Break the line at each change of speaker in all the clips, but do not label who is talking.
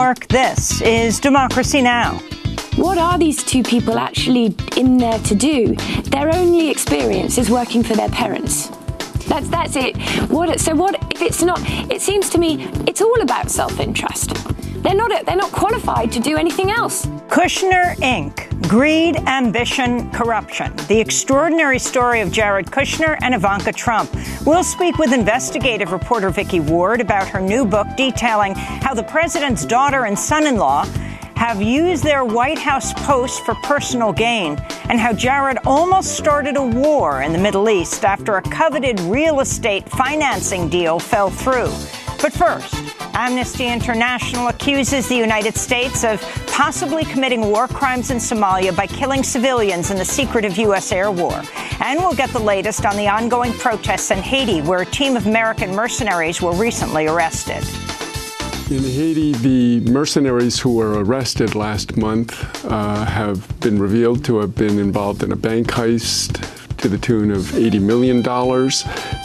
York, this is Democracy Now!
What are these two people actually in there to do? Their only experience is working for their parents. That's it. What if it's not? It seems to me it's all about self-interest. They're not qualified to do anything else.
Kushner, Inc. Greed, ambition, corruption. The extraordinary story of Jared Kushner and Ivanka Trump. We'll speak with investigative reporter Vicky Ward about her new book detailing how the president's daughter and son-in-law have used their White House posts for personal gain, and how Jared almost started a war in the Middle East after a coveted real estate financing deal fell through. But first, Amnesty International accuses the United States of possibly committing war crimes in Somalia by killing civilians in the secretive U.S. air war. And we'll get the latest on the ongoing protests in Haiti, where a team of American mercenaries were recently arrested.
In Haiti, the mercenaries who were arrested last month have been revealed to have been involved in a bank heist to the tune of $80 million.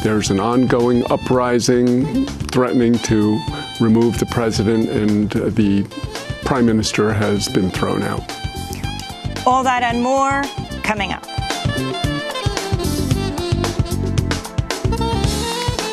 There's an ongoing uprising threatening to remove the president, and the prime minister has been thrown out.
All that and more coming up.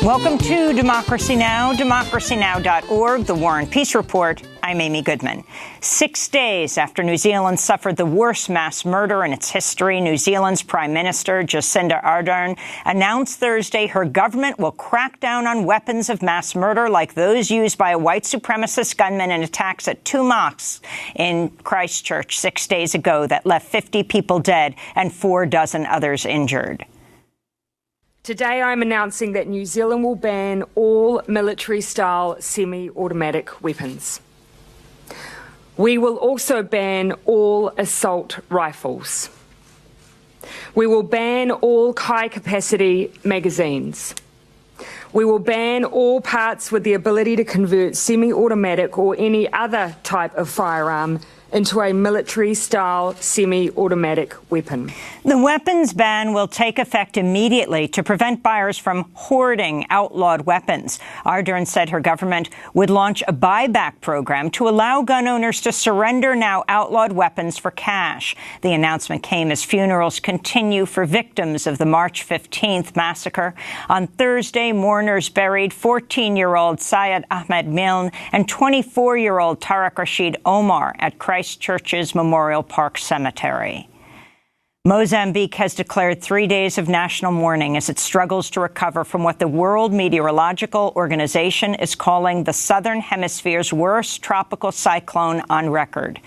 Welcome to Democracy Now!, democracynow.org, the War and Peace Report. I'm Amy Goodman. 6 days after New Zealand suffered the worst mass murder in its history, New Zealand's Prime Minister Jacinda Ardern announced Thursday her government will crack down on weapons of mass murder like those used by a white supremacist gunman in attacks at 2 mosques in Christchurch 6 days ago that left 50 people dead and 4 dozen others injured.
Today I'm announcing that New Zealand will ban all military-style semi-automatic weapons. We will also ban all assault rifles. We will ban all high-capacity magazines. We will ban all parts with the ability to convert semi-automatic or any other type of firearm into a military-style semi-automatic weapon.
The weapons ban will take effect immediately to prevent buyers from hoarding outlawed weapons. Ardern said her government would launch a buyback program to allow gun owners to surrender now outlawed weapons for cash. The announcement came as funerals continue for victims of the March 15th massacre. On Thursday, mourners buried 14-year-old Syed Ahmed Milne and 24-year-old Tariq Rashid Omar at Christchurch's Memorial Park Cemetery. Mozambique has declared 3 days of national mourning as it struggles to recover from what the World Meteorological Organization is calling the Southern Hemisphere's worst tropical cyclone on record.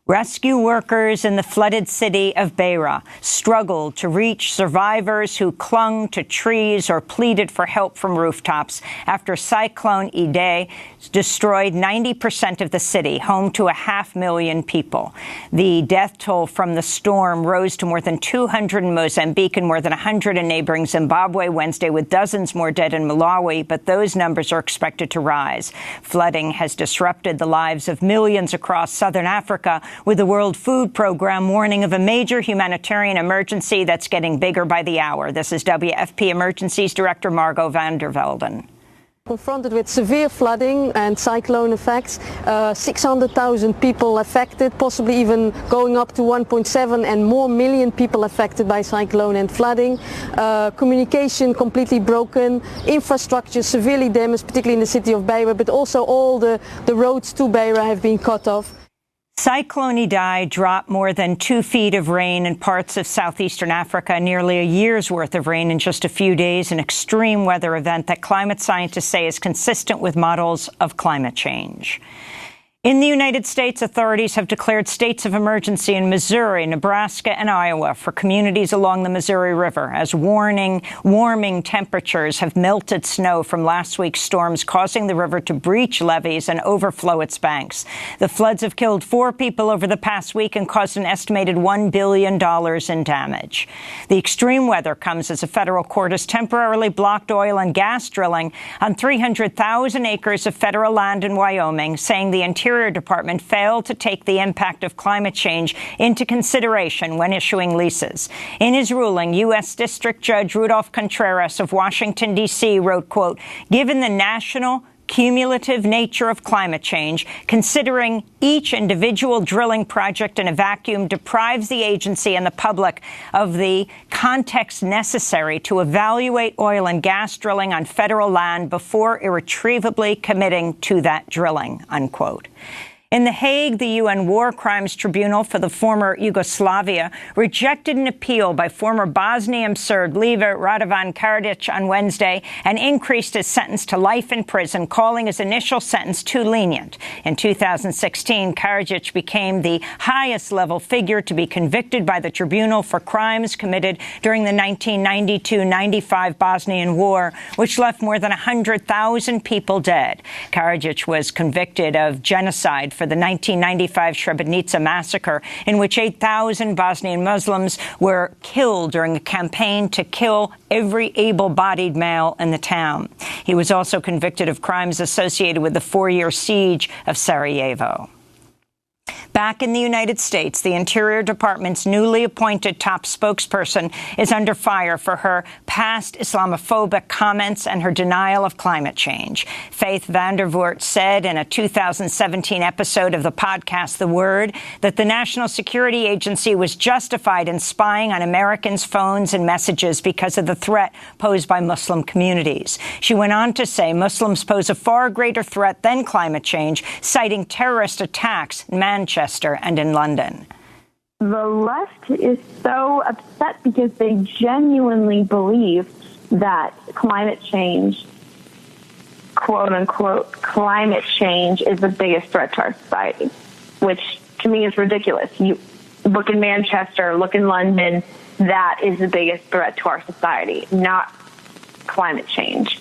Rescue workers in the flooded city of Beira struggled to reach survivors who clung to trees or pleaded for help from rooftops after Cyclone Idai destroyed 90% of the city, home to 500,000 people. The death toll from the storm rose to more than 200 in Mozambique and more than 100 in neighboring Zimbabwe Wednesday, with dozens more dead in Malawi, but those numbers are expected to rise. Flooding has disrupted the lives of millions across southern Africa, with the World Food Program warning of a major humanitarian emergency that's getting bigger by the hour. This is WFP Emergencies Director Margot van der Velden.
Confronted with severe flooding and cyclone effects, 600,000 people affected, possibly even going up to 1.7 and more million people affected by cyclone and flooding. Communication completely broken, infrastructure severely damaged, particularly in the city of Beira, but also all the roads to Beira have been cut off.
Cyclone Idai dropped more than 2 feet of rain in parts of southeastern Africa, nearly a year's worth of rain in just a few days, an extreme weather event that climate scientists say is consistent with models of climate change. In the United States, authorities have declared states of emergency in Missouri, Nebraska, and Iowa for communities along the Missouri River as warming temperatures have melted snow from last week's storms, causing the river to breach levees and overflow its banks. The floods have killed 4 people over the past week and caused an estimated $1 billion in damage. The extreme weather comes as a federal court has temporarily blocked oil and gas drilling on 300,000 acres of federal land in Wyoming, saying the Interior Department failed to take the impact of climate change into consideration when issuing leases. In his ruling, U.S. District Judge Rudolph Contreras of Washington, D.C. wrote, quote, "Given the national cumulative nature of climate change, considering each individual drilling project in a vacuum deprives the agency and the public of the context necessary to evaluate oil and gas drilling on federal land before irretrievably committing to that drilling, unquote. In The Hague, the UN War Crimes Tribunal for the former Yugoslavia rejected an appeal by former Bosnian Serb leader Radovan Karadzic on Wednesday and increased his sentence to life in prison, calling his initial sentence too lenient. In 2016, Karadzic became the highest-level figure to be convicted by the tribunal for crimes committed during the 1992-95 Bosnian War, which left more than 100,000 people dead. Karadzic was convicted of genocide for the 1995 Srebrenica massacre, in which 8,000 Bosnian Muslims were killed during a campaign to kill every able-bodied male in the town. He was also convicted of crimes associated with the 4-year siege of Sarajevo. Back in the United States, the Interior Department's newly appointed top spokesperson is under fire for her past Islamophobic comments and her denial of climate change. Faith Vandervoort said in a 2017 episode of the podcast The Word that the National Security Agency was justified in spying on Americans' phones and messages because of the threat posed by Muslim communities. She went on to say Muslims pose a far greater threat than climate change, citing terrorist attacks in Manchester and in London.
The left is so upset because they genuinely believe that climate change, quote unquote, climate change is the biggest threat to our society, which to me is ridiculous. You look in Manchester, look in London, that is the biggest threat to our society, not climate change.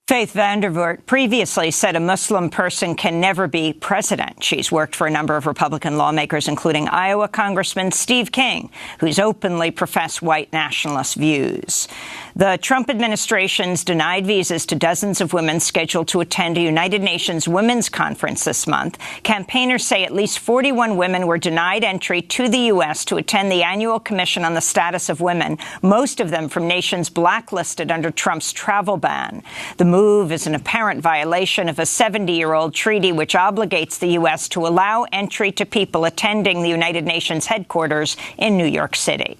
Faith Vandervoort previously said a Muslim person can never be president. She's worked for a number of Republican lawmakers, including Iowa Congressman Steve King, who's openly professed white nationalist views. The Trump administration's denied visas to dozens of women scheduled to attend a United Nations Women's Conference this month. Campaigners say at least 41 women were denied entry to the U.S. to attend the annual Commission on the Status of Women, most of them from nations blacklisted under Trump's travel ban. The move is an apparent violation of a 70-year-old treaty which obligates the U.S. to allow entry to people attending the United Nations headquarters in New York City.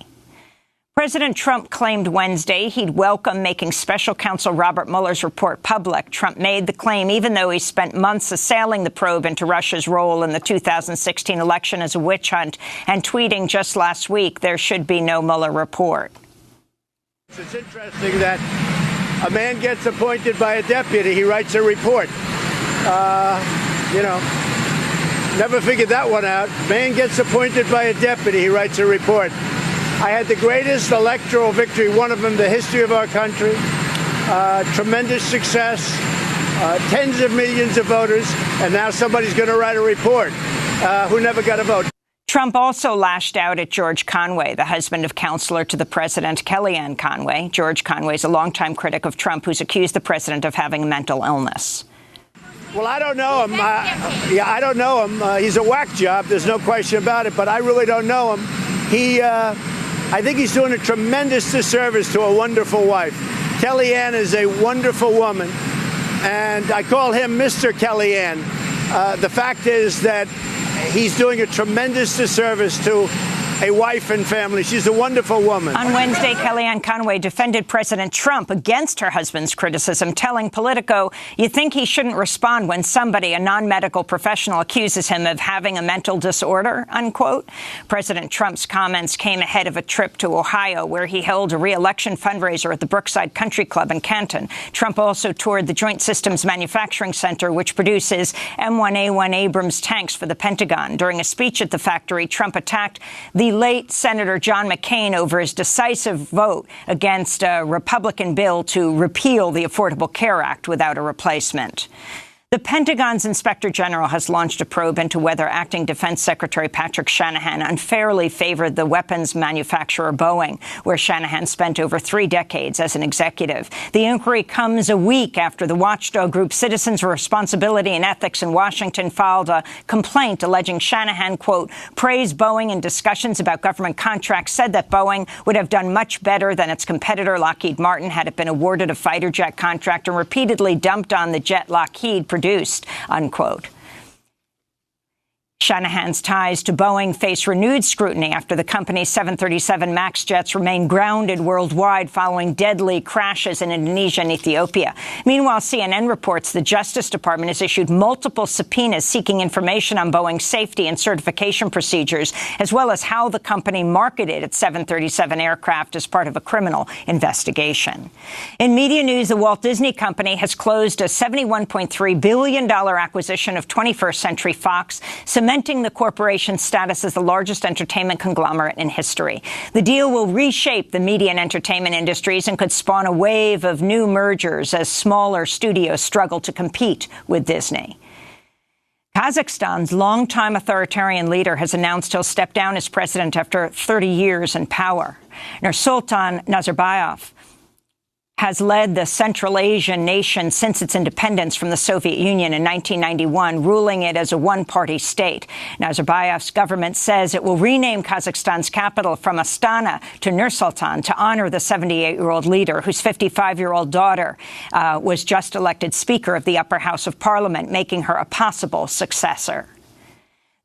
President Trump claimed Wednesday he'd welcome making special counsel Robert Mueller's report public. Trump made the claim even though he spent months assailing the probe into Russia's role in the 2016 election as a witch hunt and tweeting just last week there should be no Mueller report.
It's interesting that a man gets appointed by a deputy, he writes a report. Never figured that one out. Man gets appointed by a deputy, he writes a report. I had the greatest electoral victory, one of them in the history of our country. Tremendous success, tens of millions of voters, and now somebody's going to write a report who never got a vote.
Trump also lashed out at George Conway, the husband of counselor to the president, Kellyanne Conway. George Conway is a longtime critic of Trump who's accused the president of having a mental illness.
Well, I don't know him. I don't know him. He's a whack job. There's no question about it. But I really don't know him. I think he's doing a tremendous disservice to a wonderful wife. Kellyanne is a wonderful woman, and I call him Mr. Kellyanne. The fact is that he's doing a tremendous disservice to a wife and family. She's a wonderful woman.
On Wednesday, Kellyanne Conway defended President Trump against her husband's criticism, telling Politico, "You think he shouldn't respond when somebody, a non-medical professional, accuses him of having a mental disorder," unquote. President Trump's comments came ahead of a trip to Ohio, where he held a re-election fundraiser at the Brookside Country Club in Canton. Trump also toured the Joint Systems Manufacturing Center, which produces M1A1 Abrams tanks for the Pentagon. During a speech at the factory, Trump attacked the late Senator John McCain over his decisive vote against a Republican bill to repeal the Affordable Care Act without a replacement. The Pentagon's Inspector General has launched a probe into whether acting Defense Secretary Patrick Shanahan unfairly favored the weapons manufacturer Boeing, where Shanahan spent over 3 decades as an executive. The inquiry comes a week after the watchdog group Citizens for Responsibility and Ethics in Washington filed a complaint alleging Shanahan, quote, praised Boeing in discussions about government contracts, said that Boeing would have done much better than its competitor Lockheed Martin had it been awarded a fighter jet contract, and repeatedly dumped on the jet Lockheed produced, unquote. Shanahan's ties to Boeing face renewed scrutiny after the company's 737 MAX jets remain grounded worldwide following deadly crashes in Indonesia and Ethiopia. Meanwhile, CNN reports the Justice Department has issued multiple subpoenas seeking information on Boeing's safety and certification procedures, as well as how the company marketed its 737 aircraft as part of a criminal investigation. In media news, the Walt Disney Company has closed a $71.3 billion acquisition of 21st Century Fox, cementing the corporation's status as the largest entertainment conglomerate in history. The deal will reshape the media and entertainment industries and could spawn a wave of new mergers as smaller studios struggle to compete with Disney. Kazakhstan's longtime authoritarian leader has announced he'll step down as president after 30 years in power. Nursultan Nazarbayev has led the Central Asian nation since its independence from the Soviet Union in 1991, ruling it as a one-party state. Nazarbayev's government says it will rename Kazakhstan's capital from Astana to Nur-Sultan to honor the 78-year-old leader, whose 55-year-old daughter was just elected Speaker of the Upper House of Parliament, making her a possible successor.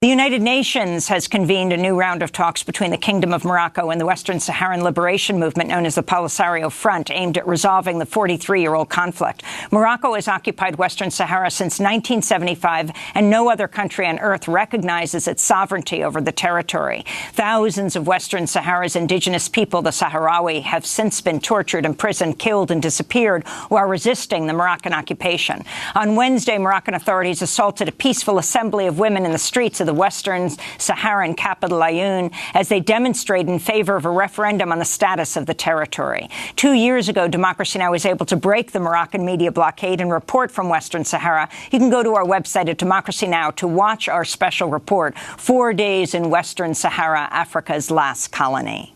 The United Nations has convened a new round of talks between the Kingdom of Morocco and the Western Saharan Liberation Movement, known as the Polisario Front, aimed at resolving the 43-year-old conflict. Morocco has occupied Western Sahara since 1975, and no other country on earth recognizes its sovereignty over the territory. Thousands of Western Sahara's indigenous people, the Sahrawi, have since been tortured, imprisoned, killed, and disappeared while resisting the Moroccan occupation. On Wednesday, Moroccan authorities assaulted a peaceful assembly of women in the streets of the Western Saharan capital, Ayoun, as they demonstrated in favor of a referendum on the status of the territory. 2 years ago, Democracy Now! Was able to break the Moroccan media blockade and report from Western Sahara. You can go to our website at Democracy Now! To watch our special report, 4 days in Western Sahara, Africa's last colony.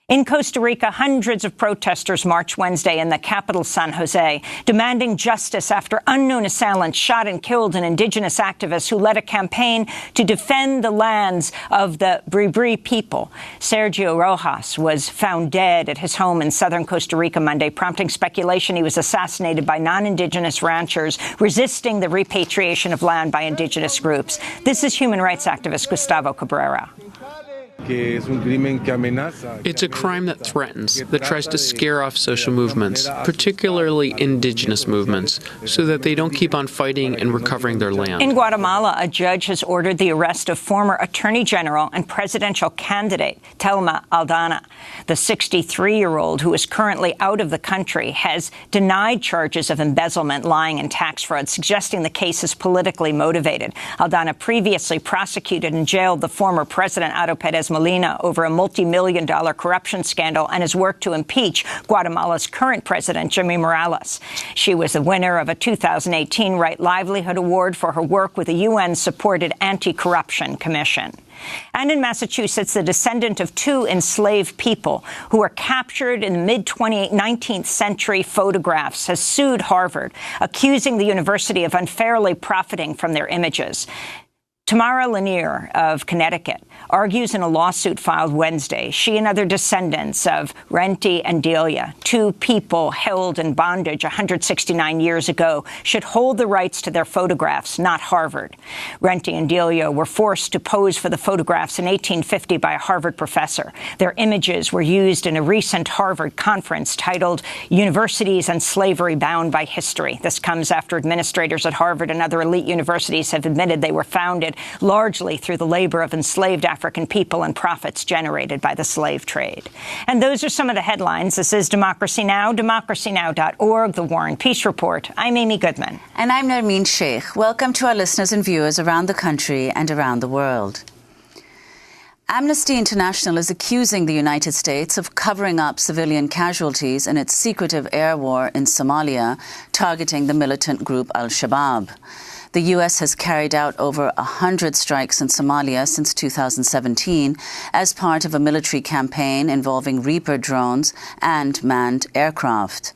In Costa Rica, hundreds of protesters marched Wednesday in the capital, San Jose, demanding justice after unknown assailants shot and killed an indigenous activist who led a campaign to defend the lands of the Bribri people. Sergio Rojas was found dead at his home in southern Costa Rica Monday, prompting speculation he was assassinated by non-indigenous ranchers resisting the repatriation of land by indigenous groups. This is human rights activist Gustavo Cabrera.
It's a crime that threatens, that tries to scare off social movements, particularly indigenous movements, so that they don't keep on fighting and recovering their land.
In Guatemala, a judge has ordered the arrest of former Attorney General and presidential candidate Telma Aldana. The 63-year-old, who is currently out of the country, has denied charges of embezzlement, lying, and tax fraud, suggesting the case is politically motivated. Aldana previously prosecuted and jailed the former president, Otto Pérez Molina, over a multi-million-dollar corruption scandal and has worked to impeach Guatemala's current president, Jimmy Morales. She was the winner of a 2018 Right Livelihood Award for her work with the UN-supported Anti-Corruption Commission. And in Massachusetts, the descendant of 2 enslaved people who were captured in the mid-19th century photographs has sued Harvard, accusing the university of unfairly profiting from their images. Tamara Lanier of Connecticut argues in a lawsuit filed Wednesday she and other descendants of Renty and Delia, 2 people held in bondage 169 years ago, should hold the rights to their photographs, not Harvard. Renty and Delia were forced to pose for the photographs in 1850 by a Harvard professor. Their images were used in a recent Harvard conference titled Universities and Slavery Bound by History. This comes after administrators at Harvard and other elite universities have admitted they were founded largely through the labor of enslaved African people and profits generated by the slave trade. And those are some of the headlines. This is Democracy Now!, democracynow.org, The War and Peace Report. I'm Amy Goodman.
And I'm Nermeen Sheikh. Welcome to our listeners and viewers around the country and around the world. Amnesty International is accusing the United States of covering up civilian casualties in its secretive air war in Somalia, targeting the militant group Al-Shabaab. The U.S. has carried out over 100 strikes in Somalia since 2017 as part of a military campaign involving Reaper drones and manned aircraft.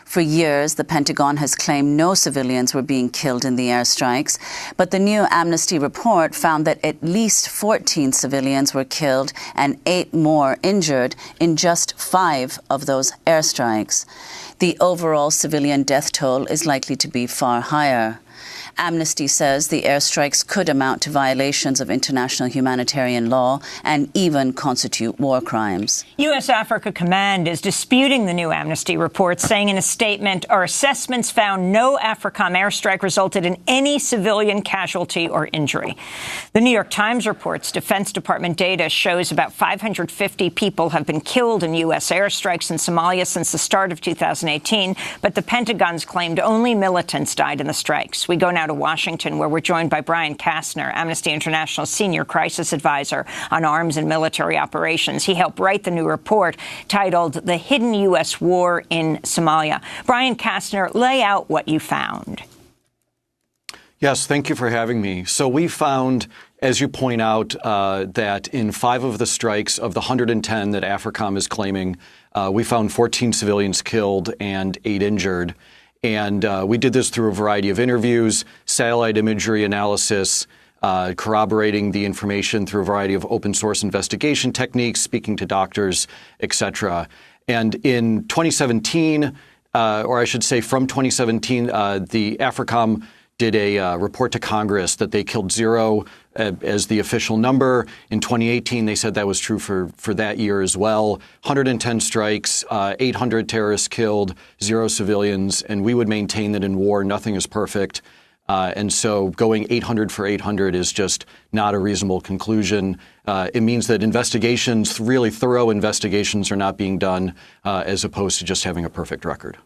For years, the Pentagon has claimed no civilians were being killed in the airstrikes, but the new Amnesty report found that at least 14 civilians were killed and 8 more injured in just 5 of those airstrikes. The overall civilian death toll is likely to be far higher. Amnesty says the airstrikes could amount to violations of international humanitarian law and even constitute war crimes.
U.S. Africa Command is disputing the new Amnesty report, saying in a statement, our assessments found no AFRICOM airstrike resulted in any civilian casualty or injury. The New York Times reports Defense Department data shows about 550 people have been killed in U.S. airstrikes in Somalia since the start of 2018, but the Pentagon's claimed only militants died in the strikes. We go now to Washington, where we're joined by Brian Kastner, Amnesty International Senior Crisis Advisor on Arms and Military Operations. He helped write the new report titled The Hidden U.S. War in Somalia. Brian Kastner, lay out what you found.
Yes, thank you for having me. So we found, as you point out, that in 5 of the strikes of the 110 that AFRICOM is claiming, we found 14 civilians killed and 8 injured. And we did this through a variety of interviews, satellite imagery analysis, corroborating the information through a variety of open source investigation techniques, speaking to doctors, et cetera. And in 2017, or I should say from 2017, the AFRICOM did a report to Congress that they killed 0 as the official number. In 2018, they said that was true for that year as well. 110 strikes, 800 terrorists killed, 0 civilians, and we would maintain that in war, nothing is perfect. And so going 800 for 800 is just not a reasonable conclusion. It means that investigations, really thorough investigations, are not being done as opposed to just having a perfect record.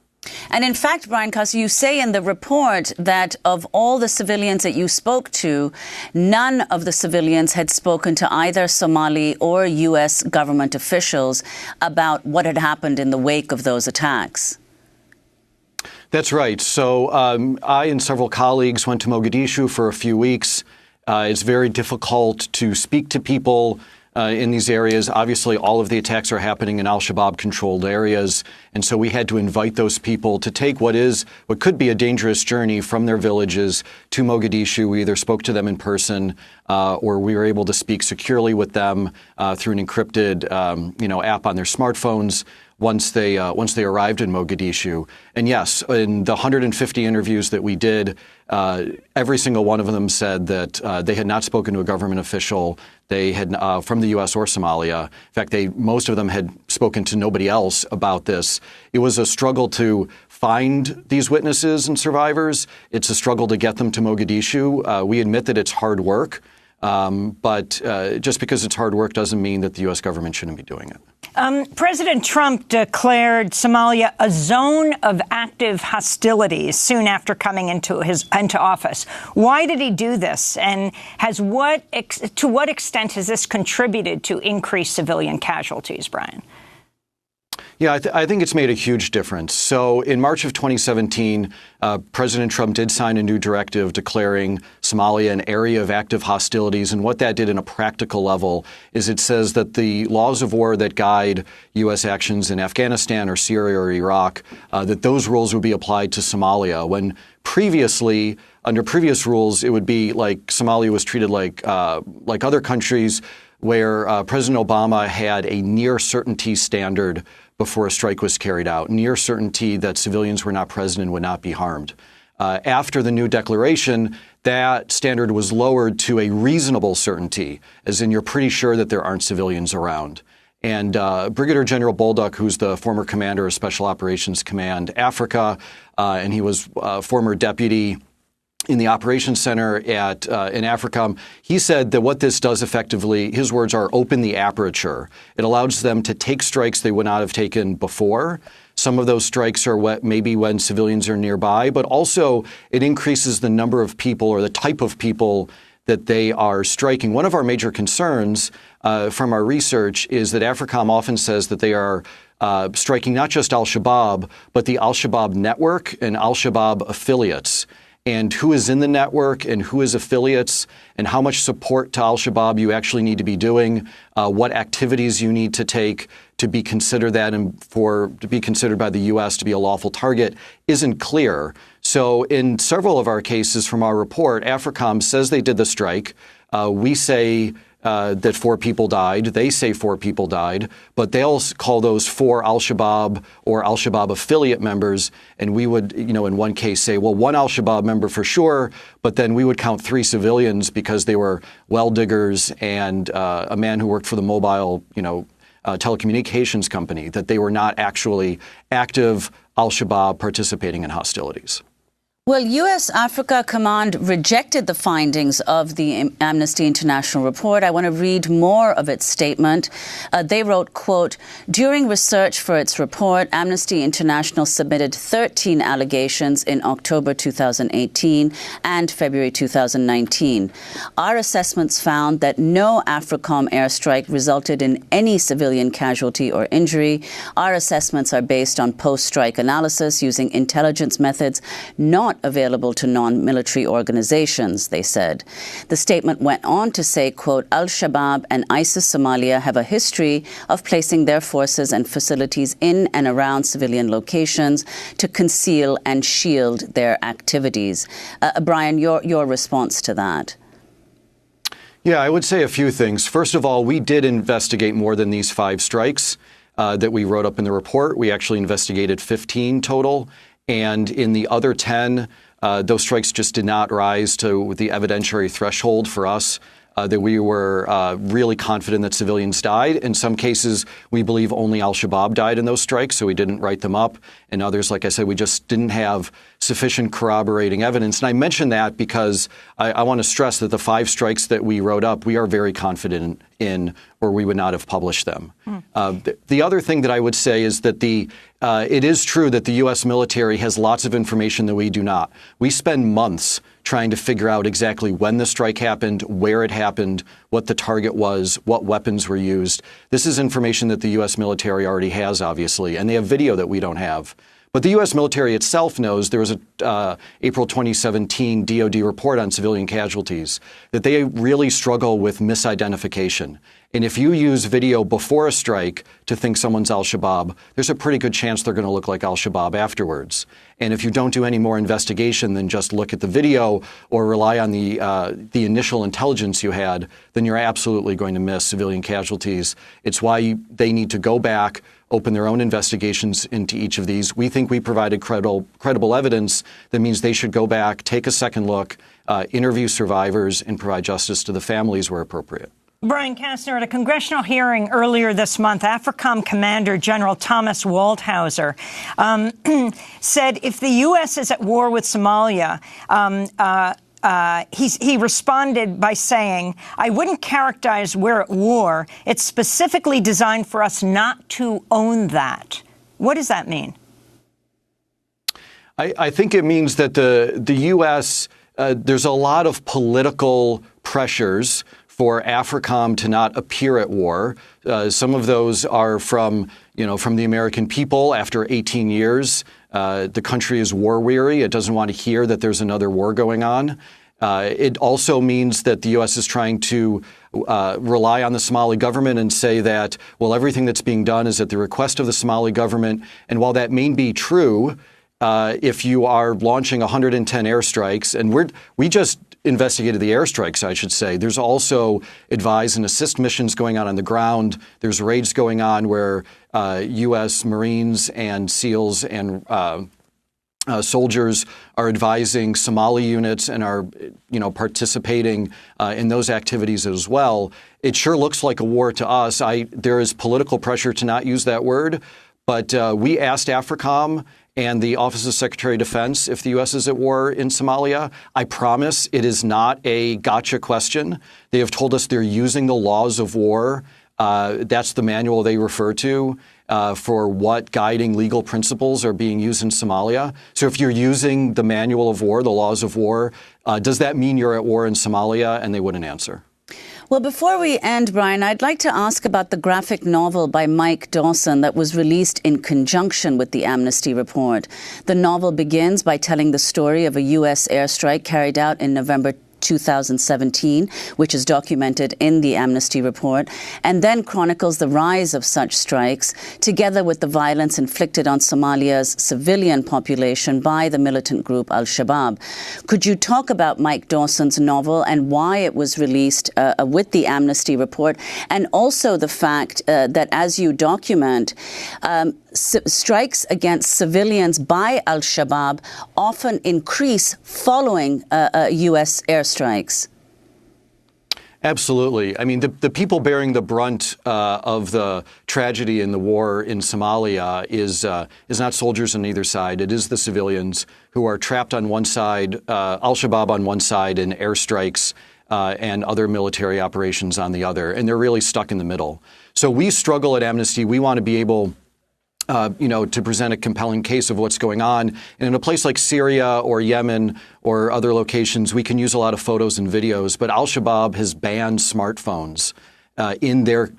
And in fact, Brian Kastner, you say in the report that of all the civilians that you spoke to, none of the civilians had spoken to either Somali or U.S. government officials about what had happened in the wake of those attacks.
That's right. So I and several colleagues went to Mogadishu for a few weeks. It's very difficult to speak to people in these areas. Obviously, all of the attacks are happening in al-Shabaab-controlled areas, and so we had to invite those people to take what could be a dangerous journey from their villages to Mogadishu. We either spoke to them in person or we were able to speak securely with them through an encrypted app on their smartphones once they arrived in Mogadishu. And yes, in the 150 interviews that we did, every single one of them said that they had not spoken to a government official. They had from the U.S. or Somalia. In fact, most of them had spoken to nobody else about this. It was a struggle to find these witnesses and survivors. It's a struggle to get them to Mogadishu. We admit that it's hard work, but just because it's hard work doesn't mean that the U.S. government shouldn't be doing it.
President Trump declared Somalia a zone of active hostilities soon after coming into office. Why did he do this? And to what extent has this contributed to increased civilian casualties, Brian?
Yeah, I think it's made a huge difference. So in March of 2017, President Trump did sign a new directive declaring Somalia an area of active hostilities. And what that did in a practical level is it says that the laws of war that guide U.S. actions in Afghanistan or Syria or Iraq, that those rules would be applied to Somalia. When previously, under previous rules, it would be like Somalia was treated like other countries where President Obama had a near certainty standard before a strike was carried out, near certainty that civilians were not present and would not be harmed. After the new declaration, that standard was lowered to a reasonable certainty, as in you're pretty sure that there aren't civilians around. And Brigadier General Bolduc, who's the former commander of Special Operations Command Africa, and he was former deputy in the Operations Center in AFRICOM, he said that what this does effectively, his words are, open the aperture. It allows them to take strikes they would not have taken before. Some of those strikes are maybe when civilians are nearby, but also it increases the number of people or the type of people that they are striking. One of our major concerns from our research is that AFRICOM often says that they are striking not just al-Shabaab, but the al-Shabaab network and al-Shabaab affiliates. And who is in the network and who is affiliates and how much support to al-Shabaab you actually need to be doing, what activities you need to take to be considered that and to be considered by the U.S. to be a lawful target isn't clear. So in several of our cases from our report, AFRICOM says they did the strike. We say that 4 people died. They say 4 people died, but they'll call those 4 al-Shabaab or al-Shabaab affiliate members. And we would, in one case say, well, 1 al-Shabaab member for sure, but then we would count 3 civilians because they were well diggers and a man who worked for the mobile, telecommunications company, that they were not actually active al-Shabaab participating in hostilities.
Well, U.S. Africa Command rejected the findings of the Amnesty International report. I want to read more of its statement. They wrote, quote, during research for its report, Amnesty International submitted 13 allegations in October 2018 and February 2019. Our assessments found that no AFRICOM airstrike resulted in any civilian casualty or injury. Our assessments are based on post-strike analysis using intelligence methods not available to non-military organizations, they said. The statement went on to say, quote, al-Shabaab and ISIS Somalia have a history of placing their forces and facilities in and around civilian locations to conceal and shield their activities. Brian, your response to that?
Yeah, I would say a few things. First of all, we did investigate more than these 5 strikes that we wrote up in the report. We actually investigated 15 total. And in the other 10, those strikes just did not rise to the evidentiary threshold for us, that we were really confident that civilians died. In some cases, we believe only al-Shabaab died in those strikes, so we didn't write them up. And others, like I said, we just didn't have sufficient corroborating evidence. And I mention that because I want to stress that the 5 strikes that we wrote up, we are very confident in, or we would not have published them. The other thing that I would say is that it is true that the U.S. military has lots of information that we do not. We spend months trying to figure out exactly when the strike happened, where it happened, what the target was, what weapons were used. This is information that the U.S. military already has, obviously, and they have video that we don't have. But the U.S. military itself knows. There was a April 2017 DoD report on civilian casualties that they really struggle with misidentification. And if you use video before a strike to think someone's al-Shabaab, there's a pretty good chance they're going to look like al-Shabaab afterwards. And if you don't do any more investigation than just look at the video or rely on the initial intelligence you had, then you're absolutely going to miss civilian casualties. It's why they need to go back, open their own investigations into each of these. We think we provided credible evidence that means they should go back, take a second look, interview survivors, and provide justice to the families where appropriate.
Brian Kastner, at a congressional hearing earlier this month, AFRICOM Commander General Thomas Waldhauser said if the U.S. is at war with Somalia, he responded by saying, I wouldn't characterize we're at war. It's specifically designed for us not to own that. What does that mean?
I think it means that the U.S., there's a lot of political pressures for AFRICOM to not appear at war. Some of those are from the American people after 18 years. The country is war weary. It doesn't want to hear that there's another war going on. It also means that the U.S. is trying to rely on the Somali government and say that, well, everything that's being done is at the request of the Somali government. And while that may be true, if you are launching 110 airstrikes, and we just investigated the airstrikes, I should say. There's also advise and assist missions going on the ground. There's raids going on where U.S. Marines and SEALs and soldiers are advising Somali units and are, participating in those activities as well. It sure looks like a war to us. There is political pressure to not use that word, but we asked AFRICOM and the Office of Secretary of Defense if the U.S. is at war in Somalia. I promise it is not a gotcha question. They have told us they're using the laws of war That's the manual they refer to for what guiding legal principles are being used in Somalia. So if you're using the manual of war, the laws of war, does that mean you're at war in Somalia? And they wouldn't answer.
Well, before we end, Brian, I'd like to ask about the graphic novel by Mike Dawson that was released in conjunction with the Amnesty report. The novel begins by telling the story of a U.S. airstrike carried out in November 2017, which is documented in the Amnesty report, and then chronicles the rise of such strikes, together with the violence inflicted on Somalia's civilian population by the militant group Al-Shabaab. Could you talk about Mike Dawson's novel and why it was released with the Amnesty report, and also the fact that, as you document, strikes against civilians by Al-Shabaab often increase following U.S. airstrikes?
Absolutely. I mean, the people bearing the brunt of the tragedy in the war in Somalia is not soldiers on either side. It is the civilians who are trapped on one side, Al-Shabaab on one side, and airstrikes and other military operations on the other. And they're really stuck in the middle. So we struggle at Amnesty. We want to be able to present a compelling case of what's going on. And in a place like Syria or Yemen or other locations, we can use a lot of photos and videos. But Al-Shabaab has banned smartphones in their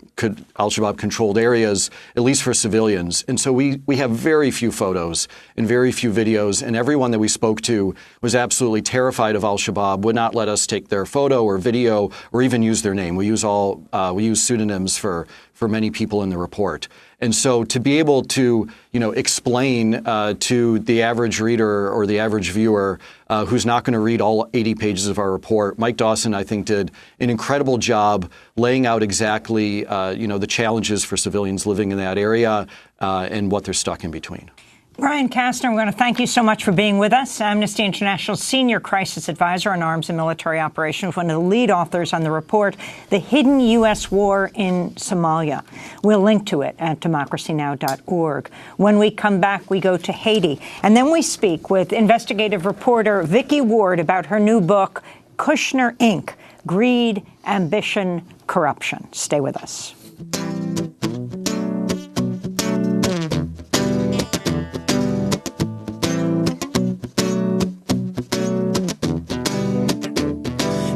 Al-Shabaab-controlled areas, at least for civilians. And so we have very few photos and very few videos. And everyone that we spoke to was absolutely terrified of Al-Shabaab, would not let us take their photo or video or even use their name. We use pseudonyms for many people in the report. And so to be able to, explain to the average reader or the average viewer who's not going to read all 80 pages of our report, Mike Dawson, I think, did an incredible job laying out exactly, the challenges for civilians living in that area and what they're stuck in between.
Brian Kastner, we're going to thank you so much for being with us. Amnesty International's senior crisis advisor on arms and military operations, one of the lead authors on the report, The Hidden U.S. War in Somalia. We'll link to it at DemocracyNow.org. When we come back, we go to Haiti. And then we speak with investigative reporter Vicky Ward about her new book, Kushner, Inc., Greed, Ambition, Corruption. Stay with us.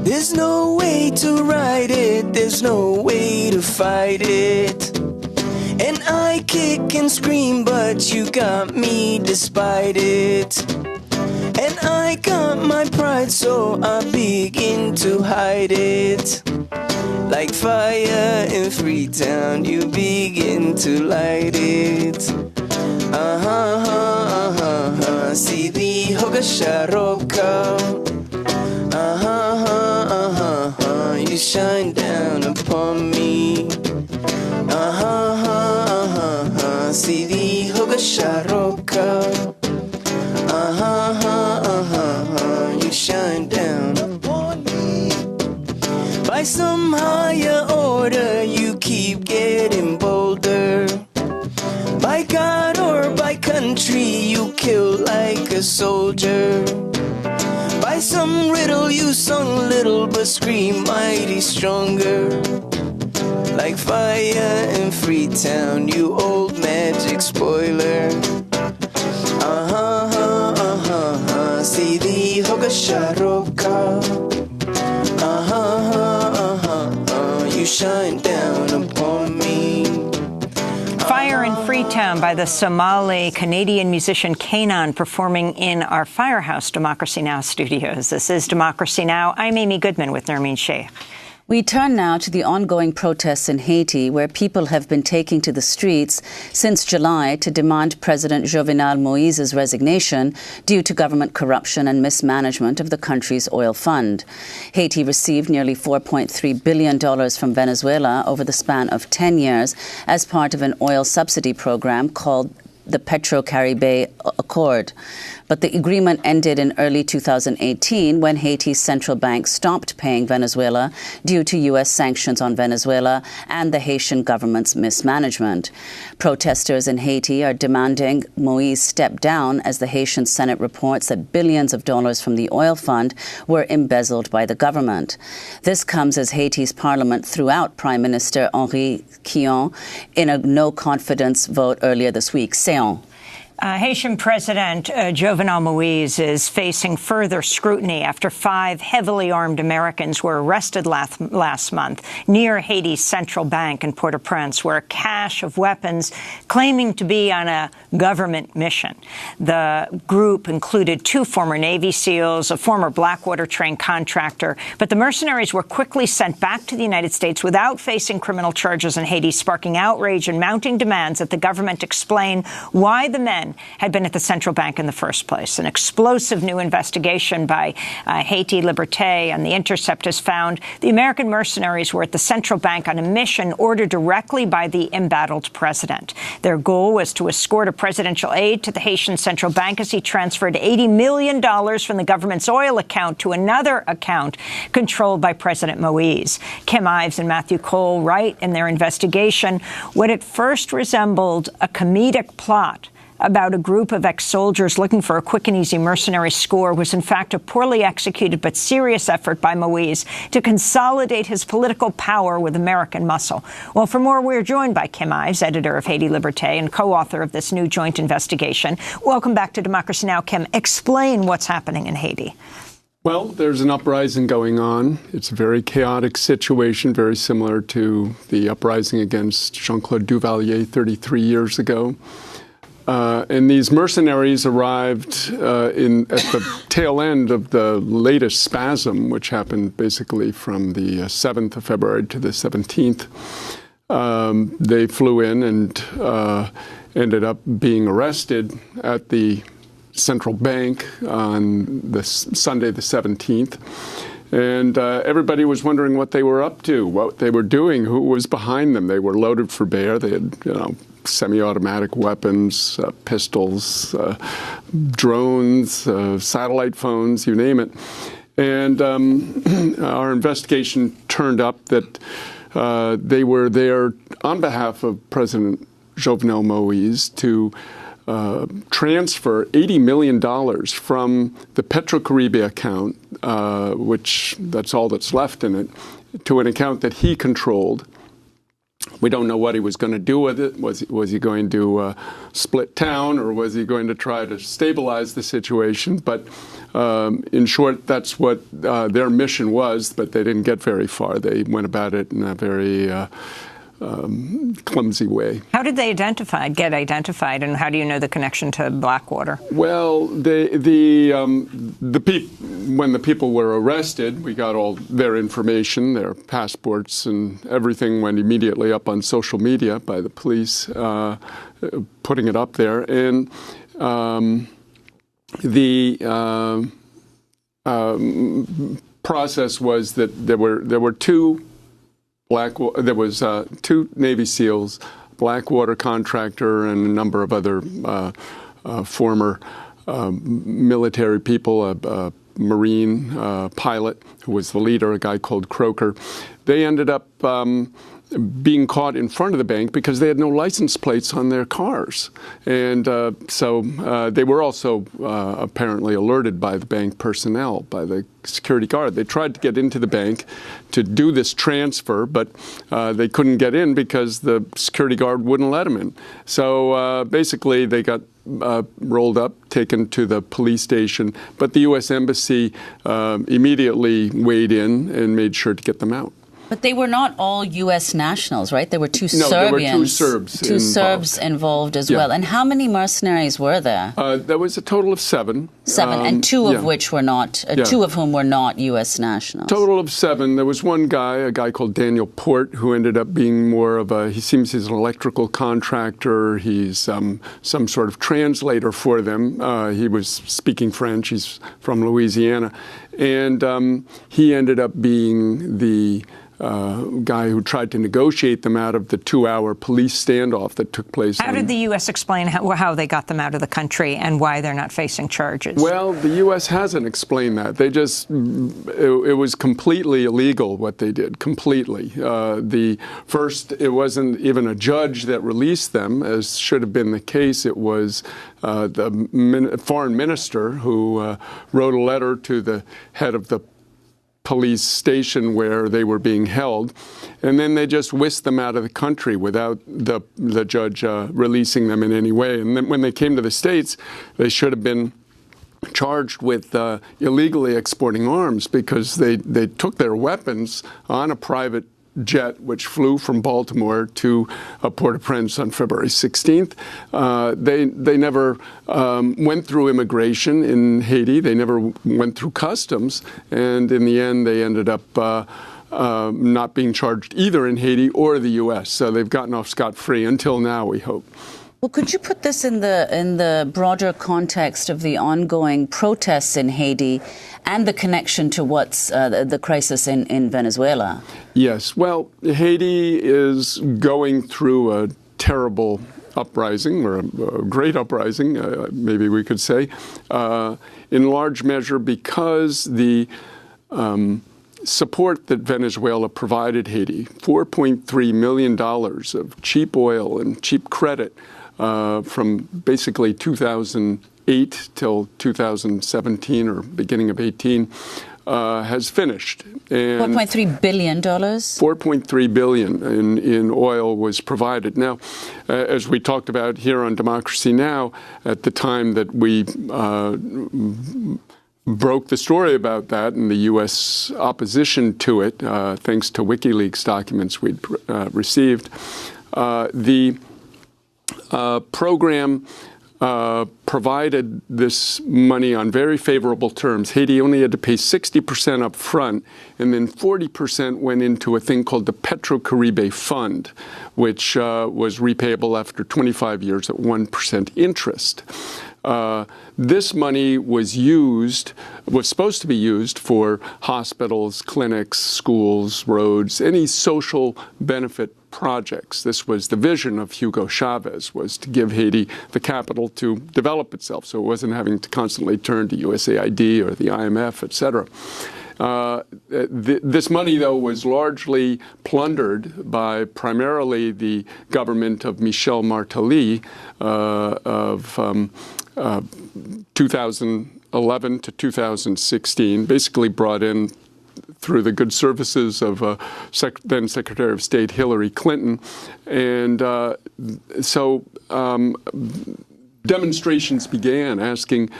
There's no way to ride it, there's no way to fight it. And I kick and scream, but you got me despite it. And I got my pride, so I begin to hide it. Like fire in Freetown, you begin to light it. See the hoga sharoka. You shine down upon me. See the hoga sharoka. You shine down upon me. By some higher order, you keep getting bolder. By God or by country, you kill like a soldier. By some riddle you sung little but scream mighty stronger. Like fire in Freetown, you old magic spoiler. See the hoga sharoka. You shine down upon me.
Fire in Freetown by the Somali-Canadian musician Kanan, performing in our Firehouse Democracy Now! Studios. This is Democracy Now! I'm Amy Goodman with Nermeen Sheikh.
We turn now to the ongoing protests in Haiti, where people have been taking to the streets since July to demand President Jovenel Moise's resignation due to government corruption and mismanagement of the country's oil fund. Haiti received nearly $4.3 billion from Venezuela over the span of 10 years as part of an oil subsidy program called the Petro-Caribe Accord. But the agreement ended in early 2018 when Haiti's central bank stopped paying Venezuela due to U.S. sanctions on Venezuela and the Haitian government's mismanagement. Protesters in Haiti are demanding Moise step down as the Haitian Senate reports that billions of dollars from the oil fund were embezzled by the government. This comes as Haiti's parliament threw out Prime Minister Henri Quillon in a no-confidence vote earlier this week. Seon.
Haitian President Jovenel Moise is facing further scrutiny after 5 heavily armed Americans were arrested last month near Haiti's central bank in Port-au-Prince, where a cache of weapons claiming to be on a government mission. The group included 2 former Navy SEALs, a former Blackwater train contractor, but the mercenaries were quickly sent back to the United States without facing criminal charges in Haiti, sparking outrage and mounting demands that the government explain why the men had been at the central bank in the first place. An explosive new investigation by Haiti Liberté and The Intercept has found the American mercenaries were at the central bank on a mission ordered directly by the embattled president. Their goal was to escort a presidential aide to the Haitian central bank as he transferred $80 million from the government's oil account to another account controlled by President Moise. Kim Ives and Matthew Cole write in their investigation what at first resembled a comedic plot about a group of ex-soldiers looking for a quick and easy mercenary score was in fact a poorly executed but serious effort by Moise to consolidate his political power with American muscle. Well, for more, we're joined by Kim Ives, editor of Haiti Liberté and co-author of this new joint investigation. Welcome back to Democracy Now! Kim, explain what's happening in Haiti.
Well, there's an uprising going on. It's a very chaotic situation, very similar to the uprising against Jean-Claude Duvalier 33 years ago. And these mercenaries arrived at the tail end of the latest spasm, which happened basically from the 7th of February to the 17th. They flew in and ended up being arrested at the central bank on the Sunday the 17th. And everybody was wondering what they were up to, what they were doing, who was behind them. They were loaded for bear. They had, semi-automatic weapons, pistols, drones, satellite phones, you name it. And our investigation turned up that they were there on behalf of President Jovenel Moise to transfer $80 million from the Petro-Caribe account, which that's all that's left in it, to an account that he controlled. We don't know what he was going to do with it. Was he going to split town, or was he going to try to stabilize the situation? But in short, that's what their mission was, but they didn't get very far. They went about it in a very clumsy way.
How did they get identified, and how do you know the connection to Blackwater?
Well, when the people were arrested, we got all their information, their passports, and everything went immediately up on social media by the police, putting it up there. And the process was that there were two Navy SEALs, Blackwater contractor, and a number of other former military people, a Marine pilot who was the leader, a guy called Croker. They ended up being caught in front of the bank because they had no license plates on their cars. And so they were also apparently alerted by the bank personnel, by the security guard. They tried to get into the bank to do this transfer, but they couldn't get in because the security guard wouldn't let them in. So basically they got rolled up, taken to the police station, but the U.S. Embassy immediately weighed in and made sure to get them out.
But they were not all U.S. nationals, right? There were two
No,
Serbians.
there were two Serbs
Two Serbs involved as well. And how many mercenaries were there?
There was a total of 7.
7, and two of which were not, two of whom were not U.S. nationals.
Total of 7. There was one guy, a guy called Daniel Port, who ended up being more of he seems he's an electrical contractor. He's some sort of translator for them. He was speaking French. He's from Louisiana. And he ended up being the guy who tried to negotiate them out of the 2-hour police standoff that took place.
How did the U.S. explain how they got them out of the country and why they're not facing charges?
Well, the U.S. hasn't explained that. They just, it was completely illegal what they did, completely. It wasn't even a judge that released them, as should have been the case. It was the foreign minister who wrote a letter to the head of the police station where they were being held, and then they just whisked them out of the country without the judge releasing them in any way. And then when they came to the States, they should have been charged with illegally exporting arms, because they took their weapons on a private jet which flew from Baltimore to Port-au-Prince on February 16th. They never went through immigration in Haiti. They never went through customs. And in the end, they ended up not being charged either in Haiti or the U.S. So they've gotten off scot-free until now, we hope.
Well, could you put this in the broader context of the ongoing protests in Haiti and the connection to what's the crisis in Venezuela?
Yes. Well, Haiti is going through a terrible uprising, or a great uprising, maybe we could say, in large measure because the support that Venezuela provided Haiti, $4.3 million of cheap oil and cheap credit, from basically 2008 till 2017 or beginning of 18, has finished. And
$4.3 billion?
$4.3 billion in oil was provided. Now, as we talked about here on Democracy Now, at the time that we broke the story about that and the U.S. opposition to it, thanks to WikiLeaks documents we'd received, the program provided this money on very favorable terms. Haiti only had to pay 60% up front, and then 40% went into a thing called the Petro-Caribe Fund, which was repayable after 25 years at 1% interest. This money was supposed to be used for hospitals, clinics, schools, roads, any social benefit projects. This was the vision of Hugo Chavez, was to give Haiti the capital to develop itself, so it wasn't having to constantly turn to USAID or the IMF, et cetera. This money, though, was largely plundered by primarily the government of Michel Martelly of 2011 to 2016, basically brought in through the good services of then Secretary of State Hillary Clinton. And so demonstrations began asking,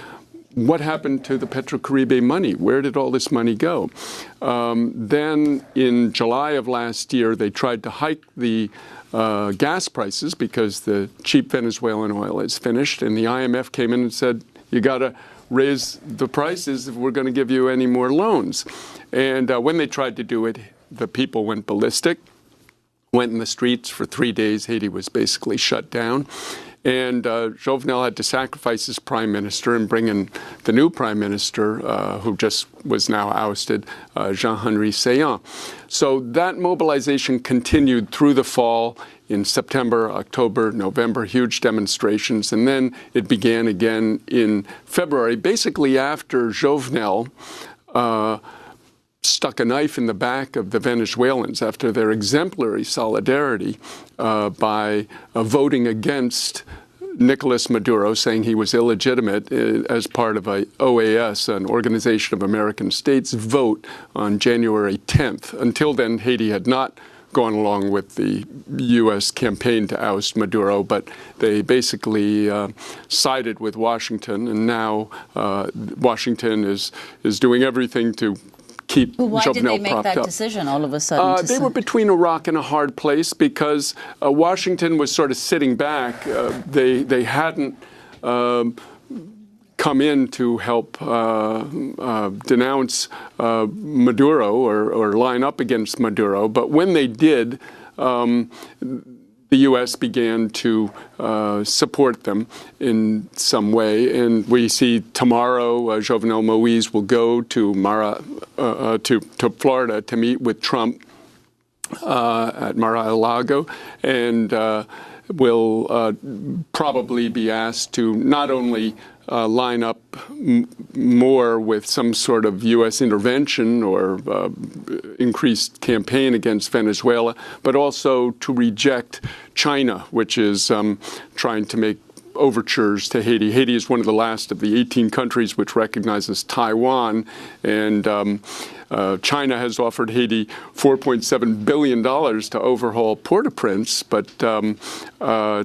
what happened to the Petro-Caribe money? Where did all this money go? Then in July of last year, they tried to hike the gas prices because the cheap Venezuelan oil is finished. And the IMF came in and said, you got to raise the prices if we're going to give you any more loans. And when they tried to do it, the people went ballistic, went in the streets for 3 days. Haiti was basically shut down. And Jovenel had to sacrifice his prime minister and bring in the new prime minister, who just was now ousted, Jean-Henri Séan. So that mobilization continued through the fall. In September, October, November, huge demonstrations. And then it began again in February, basically after Jovenel stuck a knife in the back of the Venezuelans after their exemplary solidarity by voting against Nicolas Maduro, saying he was illegitimate as part of a OAS, an Organization of American States, vote on January 10th. Until then, Haiti had not gone along with the U.S. campaign to oust Maduro, but they basically sided with Washington, and now Washington is doing everything to keep Jovenel propped up. Why did they make that
decision all of a sudden?
They were between a rock and a hard place because Washington was sort of sitting back. They hadn't come in to help denounce Maduro or line up against Maduro. But when they did, the U.S. began to support them in some way. And we see tomorrow Jovenel Moïse will go to Florida to meet with Trump at Mar-a-Lago, and will probably be asked to not only line up more with some sort of U.S. intervention or increased campaign against Venezuela, but also to reject China, which is trying to make overtures to Haiti. Haiti is one of the last of the 18 countries which recognizes Taiwan, and China has offered Haiti $4.7 billion to overhaul Port-au-Prince, but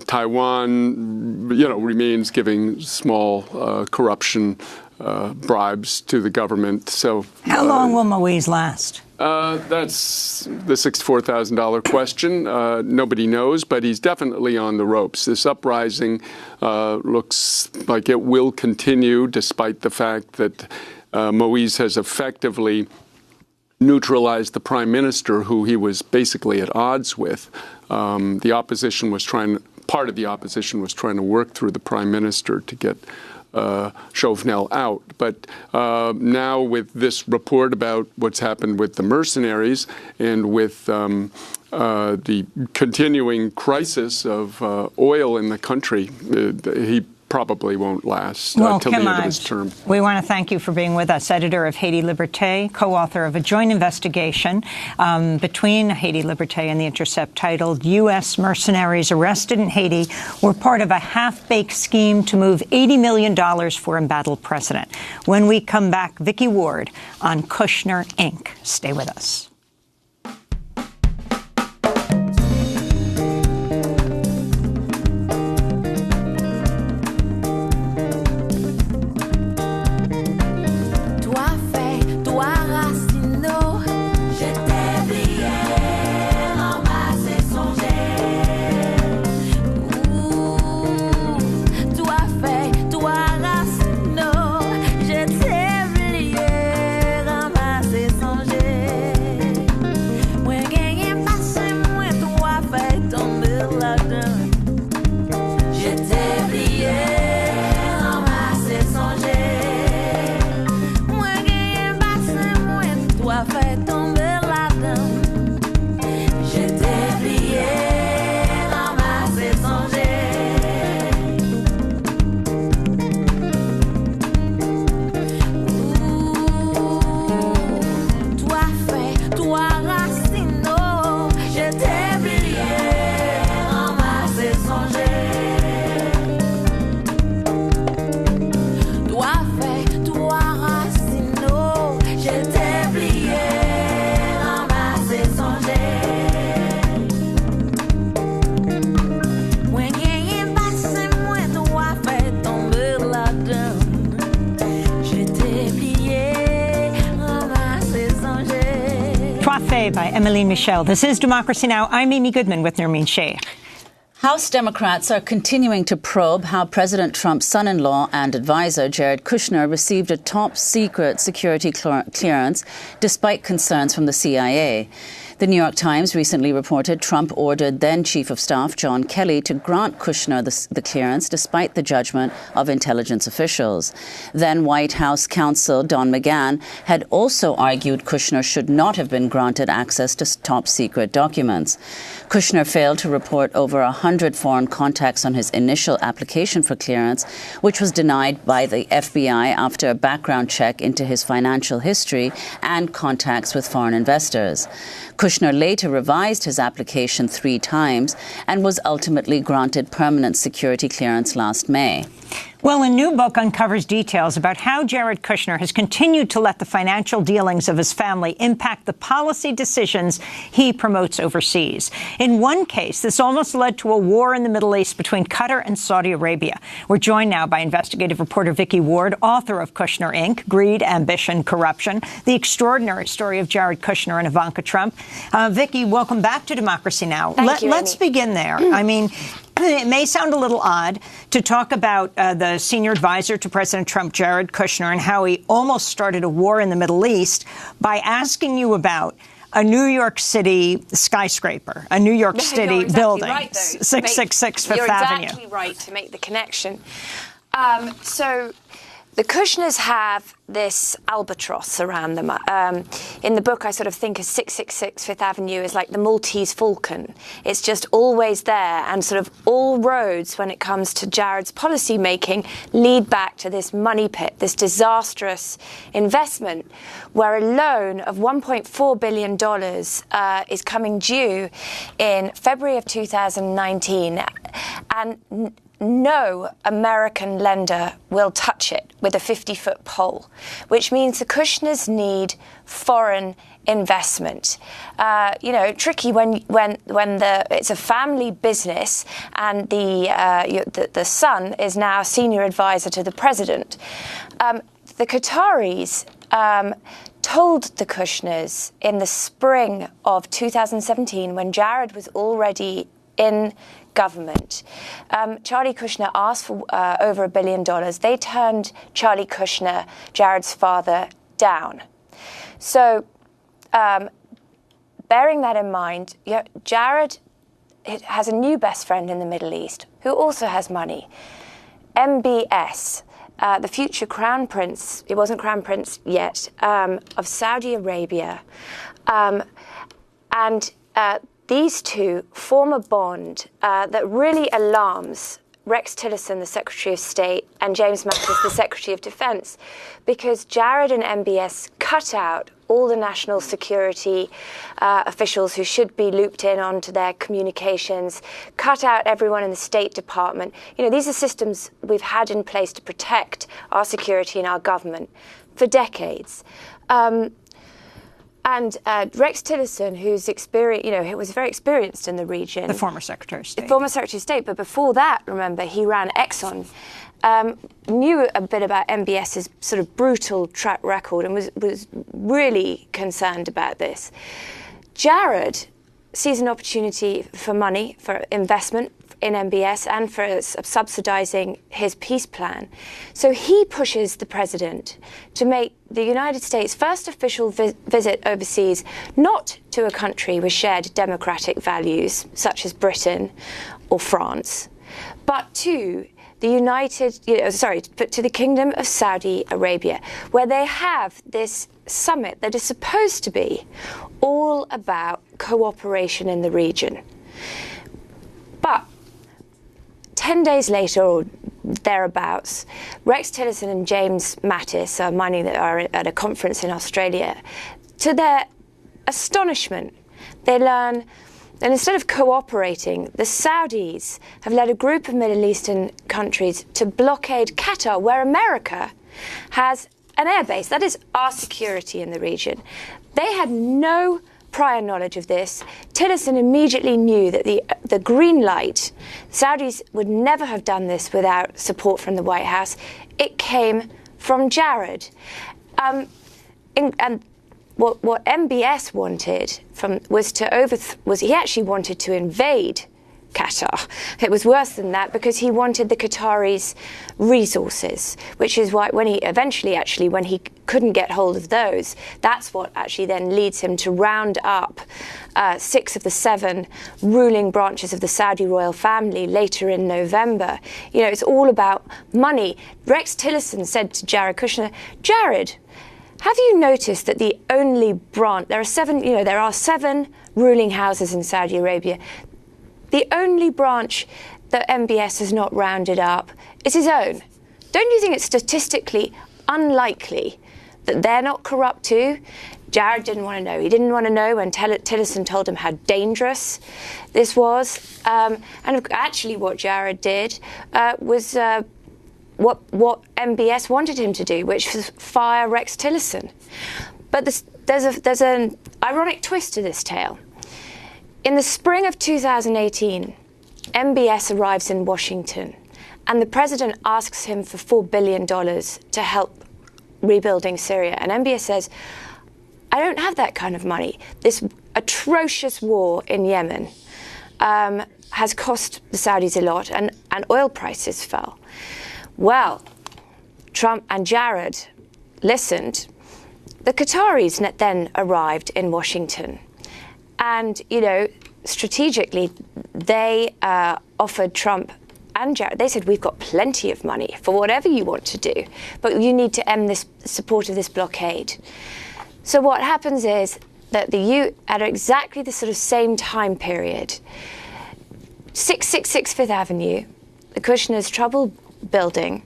Taiwan, remains giving small corruption bribes to the government. So,
how long will Moise last?
That's the $64,000 question. Nobody knows, but he's definitely on the ropes. This uprising looks like it will continue, despite the fact that Moise has effectively neutralized the prime minister, who he was basically at odds with. The opposition was part of the opposition was trying to work through the prime minister to get Chauvenel out. But now with this report about what's happened with the mercenaries and with the continuing crisis of oil in the country, he probably won't last till the end of his term.
We want to thank you for being with us, editor of Haiti Liberté, co-author of a joint investigation between Haiti Liberté and The Intercept titled U.S. Mercenaries Arrested in Haiti Were Part of a Half-Baked Scheme to Move $80 million for Embattled President. When we come back, Vicky Ward on Kushner, Inc. Stay with us. By Emmeline Michel. This is Democracy Now! I'm Amy Goodman with Nermeen Sheikh.
House Democrats are continuing to probe how President Trump's son-in-law and advisor, Jared Kushner, received a top-secret security clearance despite concerns from the CIA. The New York Times recently reported Trump ordered then-Chief of Staff John Kelly to grant Kushner the clearance despite the judgment of intelligence officials. Then White House counsel Don McGahn had also argued Kushner should not have been granted access to top-secret documents. Kushner failed to report over 100 foreign contacts on his initial application for clearance, which was denied by the FBI after a background check into his financial history and contacts with foreign investors. Kushner later revised his application 3 times and was ultimately granted permanent security clearance last May.
Well, a new book uncovers details about how Jared Kushner has continued to let the financial dealings of his family impact the policy decisions he promotes overseas. In one case, this almost led to a war in the Middle East between Qatar and Saudi Arabia. We're joined now by investigative reporter Vicky Ward, author of Kushner, Inc., Greed, Ambition, Corruption, The Extraordinary Story of Jared Kushner and Ivanka Trump. Vicky, welcome back to Democracy Now! Let's begin there. I mean, it may sound a little odd to talk about the senior advisor to President Trump, Jared Kushner, and how he almost started a war in the Middle East by asking you about a New York City skyscraper, a New York City building, right, 666 Fifth Avenue.
You're exactly right to make the connection. So
The Kushners have this albatross around them. In the book, I sort of think of 666 Fifth Avenue as like the Maltese falcon. It's just always there, and sort of all roads, when it comes to Jared's policy making, lead back to this money pit, this disastrous investment, where a loan of $1.4 billion is coming due in February of 2019, and no American lender will touch it with a 50-foot pole, which means the Kushners need foreign investment. Tricky when it's a family business, and the son is now senior advisor to the president. The Qataris told the Kushners in the spring of 2017, when Jared was already in government. Charlie Kushner asked for over $1 billion. They turned Charlie Kushner, Jared's father, down. So, bearing that in mind, Jared has a new best friend in the Middle East who also has money. MBS, the future crown prince, he wasn't crown prince yet, of Saudi Arabia. These two form a bond that really alarms Rex Tillerson, the Secretary of State, and James Mattis, the Secretary of Defense, because Jared and MBS cut out all the national security officials who should be looped in onto their communications, cut out everyone in the State Department. These are systems we've had in place to protect our security and our government for decades. And Rex Tillerson, who's was very experienced in the region.
The former Secretary of State.
The former Secretary of State. But before that, remember, he ran Exxon, knew a bit about MBS's sort of brutal track record, and was really concerned about this. Jared sees an opportunity for money, for investment in MBS, and for subsidizing his peace plan. So he pushes the president to make the United States' first official visit overseas, not to a country with shared democratic values, such as Britain or France, but to to the Kingdom of Saudi Arabia, where they have this summit that is supposed to be all about cooperation in the region. But 10 days later, or thereabouts, Rex Tillerson and James Mattis are at a conference in Australia. To their astonishment, they learn that instead of cooperating, the Saudis have led a group of Middle Eastern countries to blockade Qatar, where America has an airbase. That is our security in the region. They had no prior knowledge of this. Tillerson immediately knew that the green light, Saudis would never have done this without support from the White House. It came from Jared. And what MBS wanted was he actually wanted to invade Qatar. It was worse than that, because he wanted the Qataris' resources, which is why when he couldn't get hold of those, that's what actually then leads him to round up 6 of the 7 ruling branches of the Saudi royal family later in November. It's all about money. Rex Tillerson said to Jared Kushner, "Jared, have you noticed that the only branch, there are 7 ruling houses in Saudi Arabia, the only branch that MBS has not rounded up is his own. Don't you think it's statistically unlikely that they're not corrupt too?" Jared didn't want to know. He didn't want to know when Tillerson told him how dangerous this was. And actually what Jared did was what MBS wanted him to do, which was fire Rex Tillerson. But there's an ironic twist to this tale. In the spring of 2018, MBS arrives in Washington, and the president asks him for $4 billion to help rebuilding Syria. And MBS says, "I don't have that kind of money. This atrocious war in Yemen has cost the Saudis a lot, and oil prices fell." Well, Trump and Jared listened. The Qataris then arrived in Washington. And, strategically, they offered Trump and Jared, they said, we've got plenty of money for whatever you want to do, but you need to end this support of this blockade. So what happens is that at exactly the sort of same time period, 666 Fifth Avenue, the Kushner's troubled building,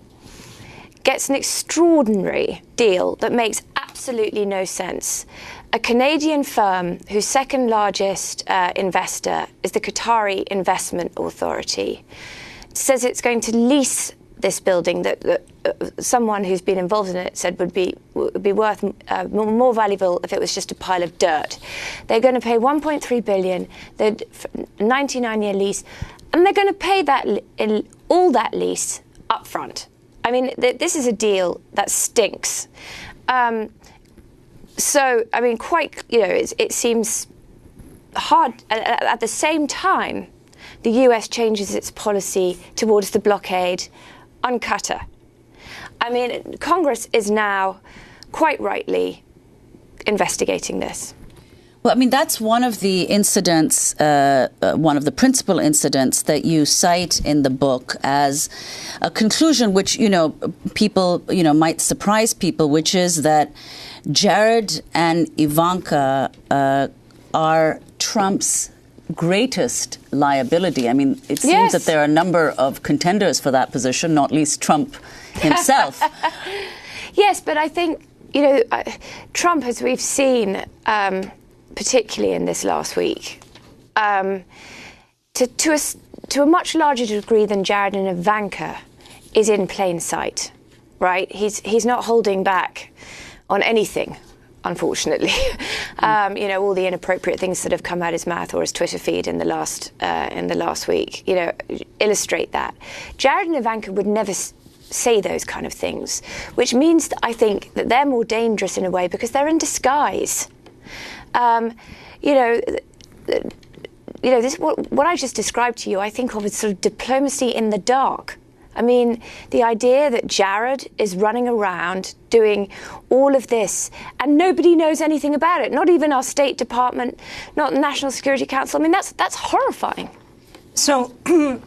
gets an extraordinary deal that makes absolutely no sense. A Canadian firm whose second largest investor is the Qatari Investment Authority says it's going to lease this building that someone who's been involved in it said would be worth more valuable if it was just a pile of dirt. They're going to pay $1.3 billion, the 99-year lease, and they're going to pay all that lease up front. I mean, this is a deal that stinks. So, I mean, it seems hard. At the same time, the US changes its policy towards the blockade on Qatar. I mean, Congress is now, quite rightly, investigating this.
Well, I mean, that's one of the incidents, one of the principal incidents that you cite in the book as a conclusion which, people, might surprise people, which is that Jared and Ivanka are Trump's greatest liability. I mean, it seems that there are a number of contenders for that position, not least Trump himself.
Yes, but I think, Trump, as we've seen, particularly in this last week, to a much larger degree than Jared and Ivanka, is in plain sight, right? He's not holding back on anything, unfortunately. All the inappropriate things that have come out his mouth or his Twitter feed in the last week, illustrate that. Jared and Ivanka would never say those kind of things, which means that I think that they're more dangerous in a way because they're in disguise. What I just described to you, I think of as sort of diplomacy in the dark. I mean, the idea that Jared is running around doing all of this and nobody knows anything about it, not even our State Department, not the National Security Council. I mean, that's horrifying.
So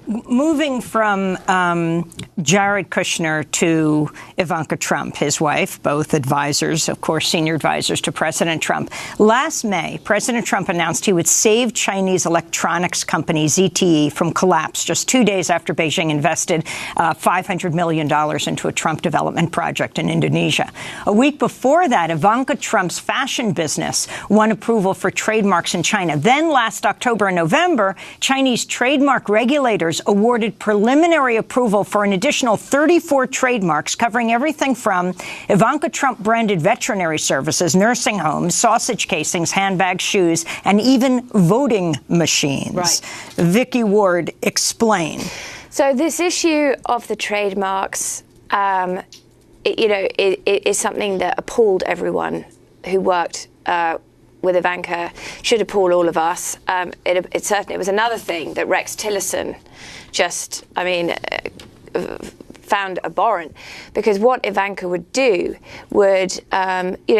moving from Jared Kushner to Ivanka Trump, his wife, both advisors, of course, senior advisors to President Trump. Last May, President Trump announced he would save Chinese electronics company ZTE from collapse just 2 days after Beijing invested $500 million into a Trump development project in Indonesia. A week before that, Ivanka Trump's fashion business won approval for trademarks in China. Then last October and November, Chinese trademark regulators awarded preliminary approval for an additional 34 trademarks covering everything from Ivanka Trump-branded veterinary services, nursing homes, sausage casings, handbags, shoes, and even voting machines. Right. Vicky Ward, explain.
So this issue of the trademarks, is something that appalled everyone who worked with Ivanka, should appall all of us. It certainly was another thing that Rex Tillerson found abhorrent, because what Ivanka would do would,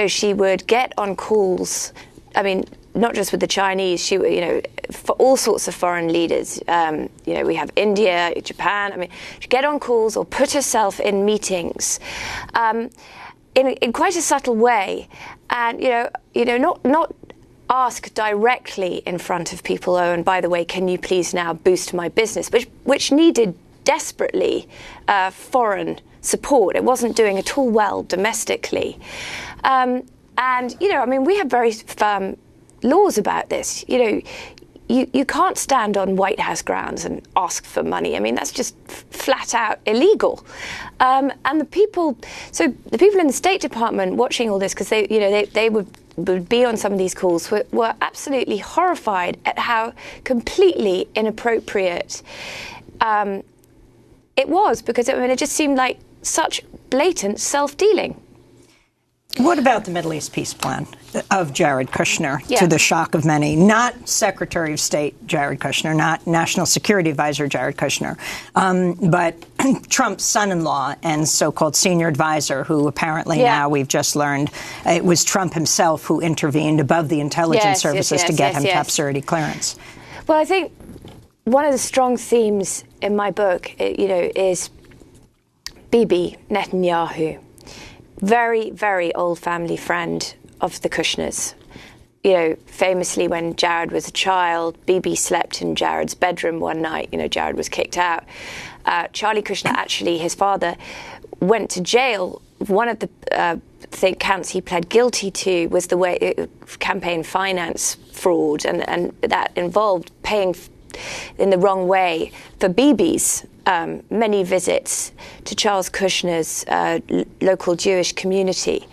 she would get on calls. I mean, not just with the Chinese, she would, for all sorts of foreign leaders. We have India, Japan. I mean, she'd get on calls or put herself in meetings. In quite a subtle way, and not ask directly in front of people. Oh, and by the way, can you please now boost my business, which needed desperately foreign support. It wasn't doing at all well domestically, we have very firm laws about this. You can't stand on White House grounds and ask for money. I mean, that's just flat out illegal. And the people in the State Department watching all this, because they would be on some of these calls, were absolutely horrified at how completely inappropriate it was, because it just seemed like such blatant self-dealing.
What about the Middle East peace plan of Jared Kushner, to the shock of many? Not Secretary of State Jared Kushner, not National Security Advisor Jared Kushner, but Trump's son-in-law and so-called senior advisor, who apparently now we've just learned it was Trump himself who intervened above the intelligence services to get him top security clearance.
Well, I think one of the strong themes in my book, is Bibi Netanyahu, very, very old family friend of the Kushners. Famously, when Jared was a child, Bibi slept in Jared's bedroom one night. Jared was kicked out. Charlie Kushner, actually, his father, went to jail. One of the counts he pled guilty to was the campaign finance fraud, and that involved paying in the wrong way for Bibi's many visits to Charles Kushner's local Jewish community.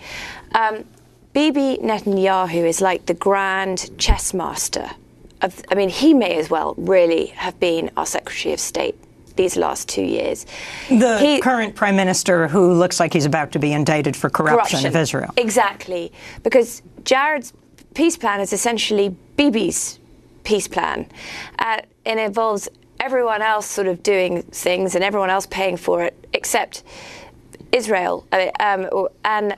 Bibi Netanyahu is like the grand chess master he may as well really have been our Secretary of State these last 2 years.
The current Prime Minister who looks like he's about to be indicted for corruption of Israel.
Exactly. Because Jared's peace plan is essentially Bibi's peace plan. And it involves everyone else sort of doing things and everyone else paying for it except Israel. And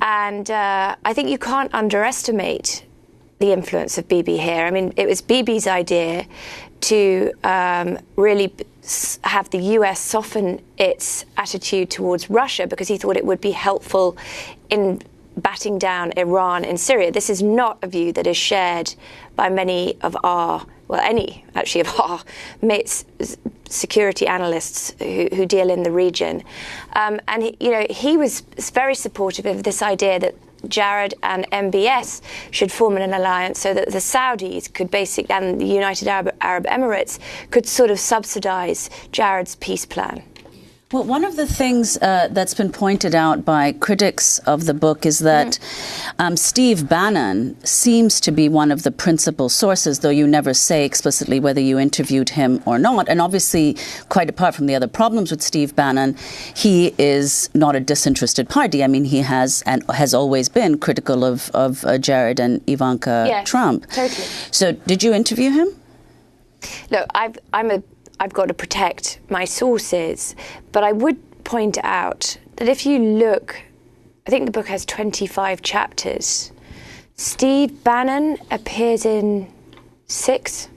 I think you can't underestimate the influence of Bibi here. It was Bibi's idea to really have the US soften its attitude towards Russia because he thought it would be helpful in batting down Iran in Syria. This is not a view that is shared by many of our, any actually of our security analysts who deal in the region. And he was very supportive of this idea that Jared and MBS should form an alliance so that the Saudis could and the United Arab Emirates could sort of subsidize Jared's peace plan.
Well, one of the things that's been pointed out by critics of the book is that Steve Bannon seems to be one of the principal sources, though you never say explicitly whether you interviewed him or not. And obviously, quite apart from the other problems with Steve Bannon, he is not a disinterested party. He has and has always been critical of Jared and Ivanka Trump.
Totally.
So did you interview him?
Look, I've got to protect my sources, but I would point out that if you look, I think the book has 25 chapters. Steve Bannon appears in 6.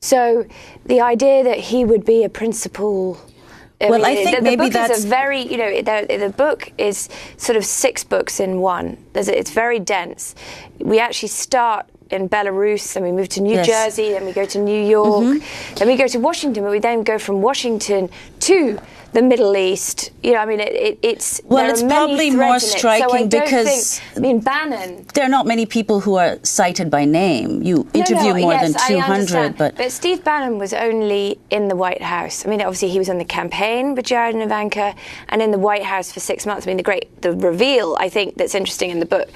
So the idea that he would be a principal...
I think maybe that's...
the book is sort of 6 books in one. It's very dense. We actually start in Belarus, then we move to New Jersey, then we go to New York, then we go to Washington, but we then go from Washington to the Middle East. It's
probably more striking because
Bannon.
There are not many people who are cited by name. You interview more than 200,
but Steve Bannon was only in the White House. Obviously he was on the campaign with Jared and Ivanka, and in the White House for 6 months. The reveal I think that's interesting in the book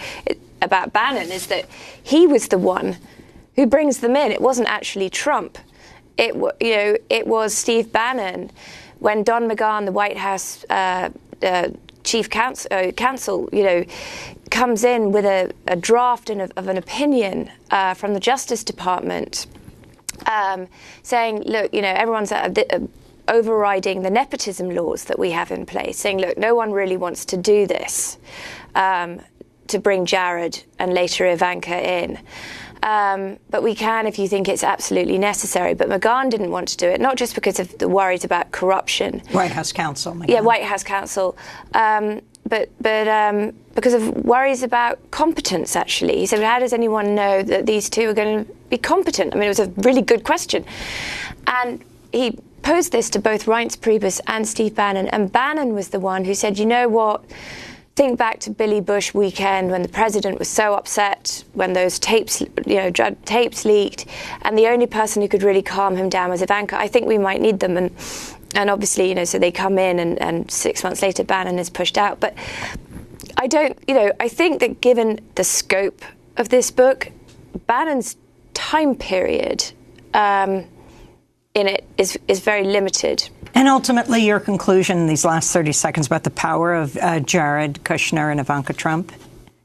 about Bannon is that he was the one who brings them in. It wasn't actually Trump. It was Steve Bannon. When Don McGahn, the White House chief counsel, comes in with a draft of an opinion from the Justice Department saying, look, everyone's overriding the nepotism laws that we have in place, saying, look, no one really wants to do this. To bring Jared and later Ivanka in. But we can if you think it's absolutely necessary. But McGahn didn't want to do it, not just because of the worries about corruption.
White House counsel. McGahn.
Yeah, White House counsel. But because of worries about competence, actually. He said, how does anyone know that these two are going to be competent? It was a really good question. And he posed this to both Reince Priebus and Steve Bannon. And Bannon was the one who said, you know what? Think back to Billy Bush weekend when the president was so upset when those tapes leaked, and the only person who could really calm him down was Ivanka. I think we might need them, and obviously, so they come in, and 6 months later, Bannon is pushed out. But I think that given the scope of this book, Bannon's time period in it is very limited.
And ultimately, your conclusion in these last 30 seconds about the power of Jared Kushner and Ivanka Trump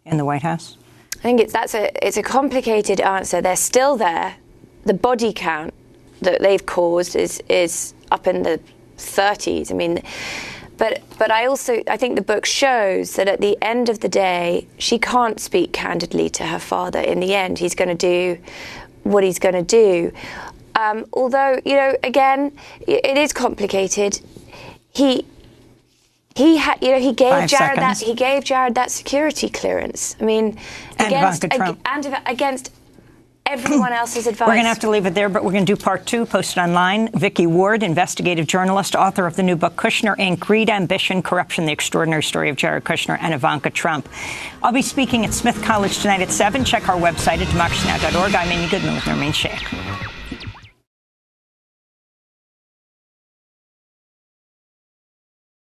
in the White House?
I think it's a complicated answer. They're still there. The body count that they've caused is up in the 30s. But I think the book shows that at the end of the day, she can't speak candidly to her father. In the end, he's going to do what he's going to do. Although, again, it is complicated. He gave Jared that security clearance. I mean, against everyone else's advice.
We're going to have to leave it there, but we're going to do part 2, posted online. Vicky Ward, investigative journalist, author of the new book, Kushner, Inc., Greed, Ambition, Corruption, The Extraordinary Story of Jared Kushner and Ivanka Trump. I'll be speaking at Smith College tonight at 7. Check our website at democracynow.org. I'm Amy Goodman with Nermeen Sheikh.